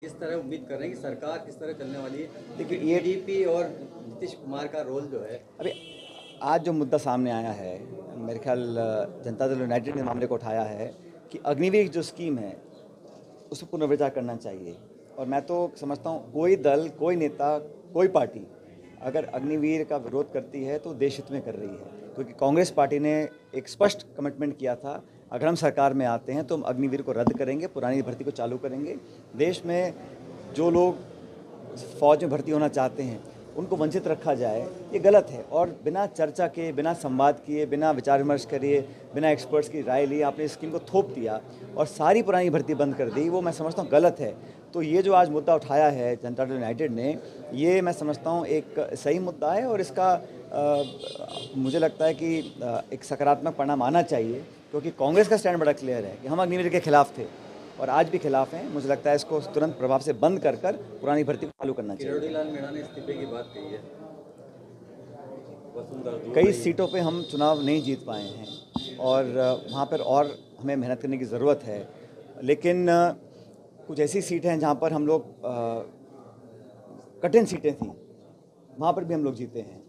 किस तरह उम्मीद कर रहे हैं कि सरकार किस तरह चलने वाली है? देखिए लेकिन ये टीडीपी और नीतीश कुमार का रोल जो है। अभी आज जो मुद्दा सामने आया है, मेरे ख्याल जनता दल यूनाइटेड ने मामले को उठाया है कि अग्निवीर जो स्कीम है उसको पुनर्विचार करना चाहिए। और मैं तो समझता हूँ कोई दल, कोई नेता, कोई पार्टी अगर अग्निवीर का विरोध करती है तो देश हित में कर रही है, क्योंकि कांग्रेस पार्टी ने एक स्पष्ट कमिटमेंट किया था, अगर हम सरकार में आते हैं तो हम अग्निवीर को रद्द करेंगे, पुरानी भर्ती को चालू करेंगे। देश में जो लोग फौज में भर्ती होना चाहते हैं उनको वंचित रखा जाए, ये गलत है। और बिना चर्चा के, बिना संवाद किए, बिना विचार विमर्श करिए, बिना एक्सपर्ट्स की राय लिए आपने स्कीम को थोप दिया और सारी पुरानी भर्ती बंद कर दी, वो मैं समझता हूँ गलत है। तो ये जो आज मुद्दा उठाया है जनता दल यूनाइटेड ने, ये मैं समझता हूँ एक सही मुद्दा है और इसका मुझे लगता है कि एक सकारात्मक परिणाम आना चाहिए, क्योंकि कांग्रेस का स्टैंड बड़ा क्लियर है कि हम अग्निवीर के खिलाफ थे और आज भी खिलाफ हैं। मुझे लगता है इसको तुरंत प्रभाव से बंद कर पुरानी भर्ती को चालू करना चाहिए। किरोड़ी लाल मीणा ने इस्तीफे की बात कही है। वसुंधरा दूर कई रही है। सीटों पे हम चुनाव नहीं जीत पाए हैं और वहाँ पर और हमें मेहनत करने की ज़रूरत है, लेकिन कुछ ऐसी सीटें हैं जहाँ पर हम लोग कठिन सीटें थी, वहाँ पर भी हम लोग जीते हैं।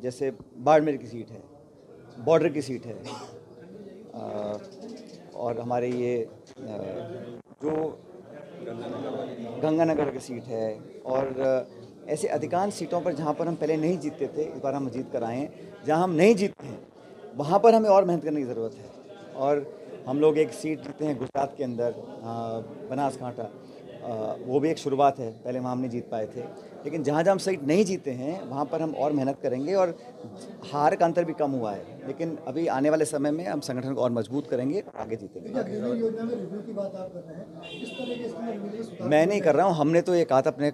जैसे बाड़मेर की सीट है, बॉर्डर की सीट है, और हमारे ये जो गंगानगर की सीट है, और ऐसे अधिकांश सीटों पर जहाँ पर हम पहले नहीं जीतते थे, इस बार हम जीत कर आए हैं। जहाँ हम नहीं जीतते हैं वहाँ पर हमें और मेहनत करने की ज़रूरत है। और हम लोग एक सीट जीते हैं गुजरात के अंदर, बनासकांठा, वो भी एक शुरुआत है, पहले वहाँ हम नहीं जीत पाए थे। लेकिन जहाँ जहाँ हम सीट नहीं जीते हैं वहाँ पर हम और मेहनत करेंगे और हार का अंतर भी कम हुआ है, लेकिन अभी आने वाले समय में हम संगठन को और मजबूत करेंगे और आगे जीतेंगे। योजना में रिव्यू की बात आप कर रहे हैं, किस तरह के इसमें रिव्यू में सुधार? मैं नहीं कर रहा हूँ, हमने तो ये कहा था अपने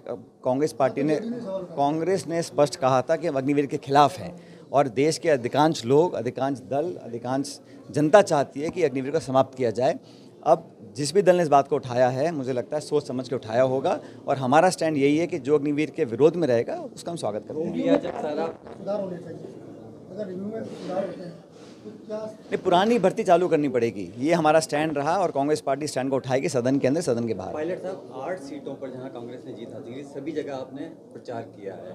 कांग्रेस ने स्पष्ट कहा था कि हम अग्निवीर के खिलाफ हैं और देश के अधिकांश लोग, अधिकांश दल, अधिकांश जनता चाहती है कि अग्निवीर को समाप्त किया जाए। अब जिस भी दल ने इस बात को उठाया है, मुझे लगता है सोच समझ के उठाया होगा और हमारा स्टैंड यही है कि जो अग्निवीर के विरोध में रहेगा उसका हम स्वागत करते हैं। इंडिया जब सारा सुधार होने चाहिए, अगर रिव्यू में सुधार होते हैं तो क्या? नहीं, पुरानी भर्ती चालू करनी पड़ेगी, ये हमारा स्टैंड रहा और कांग्रेस पार्टी स्टैंड को उठाएगी, सदन के अंदर, सदन के बाहर। पायलट साहब 8 सीटों पर जहां कांग्रेस ने जीत हासिल की, सभी जगह आपने प्रचार किया है।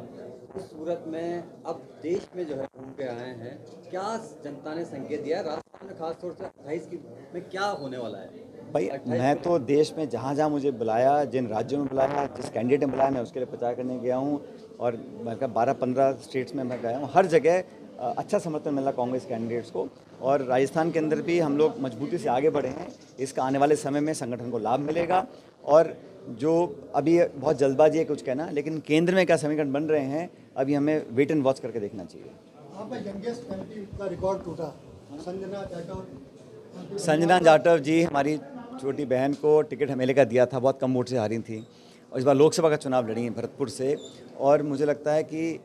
उस सूरत में अब देश में जो है घूम के आए हैं, क्या जनता ने संकेत दिया है राजस्थान में, खासतौर से 28 की में क्या होने वाला है? भाई मैं तो देश में जहाँ जहाँ मुझे बुलाया, जिन राज्यों में बुलाया, जिस कैंडिडेट ने बुलाया, मैं उसके लिए प्रचार करने गया हूँ और मैं 12-15 स्टेट्स में मैं गया हूँ। हर जगह अच्छा समर्थन मिला कांग्रेस कैंडिडेट्स को और राजस्थान के अंदर भी हम लोग मजबूती से आगे बढ़े हैं। इसका आने वाले समय में संगठन को लाभ मिलेगा और जो अभी बहुत जल्दबाजी है कुछ कहना, लेकिन केंद्र में क्या समीकरण बन रहे हैं अभी हमें वेट एंड वॉच करके देखना चाहिए। यहाँ पर यंगेस्ट एमपी का रिकॉर्ड टूटा, संजना जाटव जी हमारी छोटी बहन को टिकट हमेले का दिया था, बहुत कम वोट से हारी थी और इस बार लोकसभा का चुनाव लड़ी हैं भरतपुर से। और मुझे लगता है कि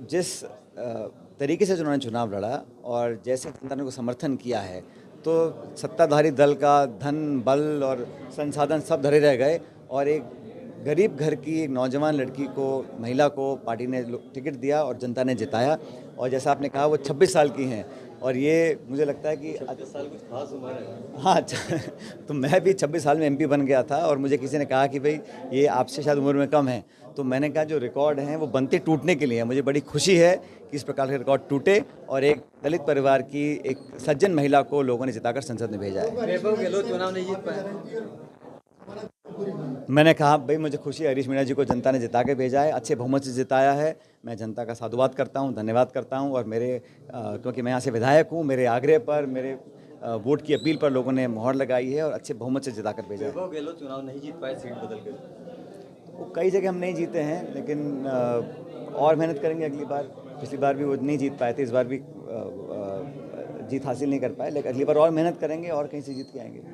जिस तरीके से उन्होंने चुनाव लड़ा और जैसे जनता ने को समर्थन किया है, तो सत्ताधारी दल का धन, बल और संसाधन सब धरे रह गए और एक गरीब घर की एक नौजवान लड़की को, महिला को पार्टी ने टिकट दिया और जनता ने जिताया। और जैसा आपने कहा वो 26 साल की हैं और ये मुझे लगता है कि 26 साल कुछ खास उम्र है। हाँ तो मैं भी 26 साल में एमपी बन गया था और मुझे किसी ने कहा कि भाई ये आपसे शायद उम्र में कम है, तो मैंने कहा जो रिकॉर्ड हैं वो बनते टूटने के लिए है। मुझे बड़ी खुशी है कि इस प्रकार के रिकॉर्ड टूटे और एक दलित परिवार की एक सज्जन महिला को लोगों ने जिताकर संसद में भेजा है। वैभव गहलोत चुनाव नहीं जीत पाए। मैंने कहा भाई मुझे खुशी है, हरीश मीणा जी को जनता ने जिता के भेजा है, अच्छे बहुमत से जिताया है। मैं जनता का साधुवाद करता हूं, धन्यवाद करता हूं और मेरे क्योंकि मैं यहाँ से विधायक हूं, मेरे आग्रह पर, मेरे वोट की अपील पर लोगों ने मोहर लगाई है और अच्छे बहुमत से जिता कर भेजा है। वैभव गहलोत चुनाव नहीं जीत पाए सीट बदल के। वो कई जगह हम नहीं जीते हैं, लेकिन और मेहनत करेंगे अगली बार। पिछली बार भी वो नहीं जीत पाए थे, इस बार भी जीत हासिल नहीं कर पाए, लेकिन अगली बार और मेहनत करेंगे और कहीं से जीत के आएंगे।